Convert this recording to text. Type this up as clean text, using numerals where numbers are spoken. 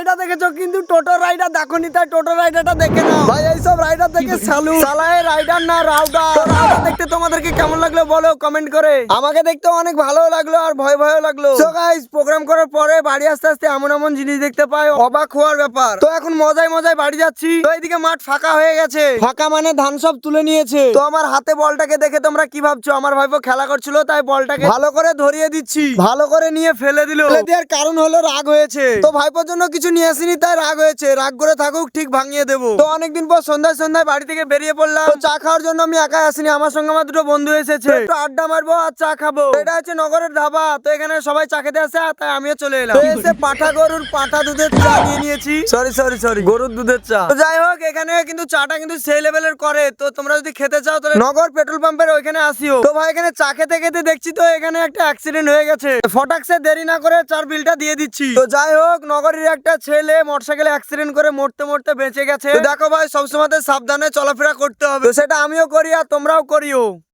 Rider দেখেছো, কিন্তু টোটো rider দেখোনি, তাই টোটো রাইডারটা দেখে নাও ভাই। এইসব রাইডার দেখে সালু সালায় রাইডার না রাউডার। রাউডার দেখতে তোমাদেরকে কেমন লাগলো বলো কমেন্ট করে। আমাকে দেখতে অনেক ভালো লাগলো আর ভয় ভয় লাগলো। সো গাইস, প্রোগ্রাম করার পরে বাড়ি আসতে আসতে এমন এমন জিনিস দেখতে পাই, অবাক হওয়ার ব্যাপার। তো এখন মজায় মজায় বাড়ি যাচ্ছি। তো এইদিকে মাঠ ফাঁকা হয়ে গেছে। ফাঁকা মানে ধান সব তুলে নিয়েছে। তো আমার হাতে বলটাকে দেখে তোমরা কি ভাবছো? আমার ভাইপো খেলা করছিল, তাই বলটাকে ভালো করে ধরিয়ে দিচ্ছি। ভালো করে নিয়ে ফেলে দিল। ফেলে দেওয়ার কারণ হলো রাগ হয়েছে। তো ভাইপোর জন্য কিছু নিয়ে আসিনি, তাই রাগ হয়েছে। রাগ করে থাকুক, ঠিক ভাঙিয়ে দেবো। তো অনেকদিন পর সন্ধ্যায় সন্ধ্যায় বাড়ি থেকে বেরিয়ে পড়লাম। তো চা খাওয়ার জন্য আমি একাই আসিনি, আমার সঙ্গে আমার দুটো বন্ধু এসেছে। একটু আড্ডা মারবো আর চা খাবো। এটা হচ্ছে নগরের ধাবা। তো এখানে সবাই চা খেতে আসে, তাই আমিও চলে এলাম। তো এসে পাঠা গরুর পাঠা দুধের চা নিয়ে নিয়েছি। সরি গরুর দুধের চা। তো যাই হোক, এখানে কিন্তু চাটা কিন্তু সেই লেভেলের করে। তো তোমরা যদি খেতে চাও তাহলে নগর পেট্রোল পাম্পের ওইখানে আসিও। তো ভাই এখানে চা খেতে খেতে দেখছি তো এখানে একটা অ্যাক্সিডেন্ট হয়ে গেছে। ফটাকসে দেরি না করে চার বিলটা দিয়ে দিচ্ছি। তো যাই হোক, নগরের একটা ছেলে মোটরসাইকেলে অ্যাক্সিডেন্ট করে মরতে মরতে বেঁচে গেছে। তো দেখো ভাই, সবসময় সাবধানে চলাফেরা করতে হবে। তো সেটা আমিও করি আর তোমরাও করিও।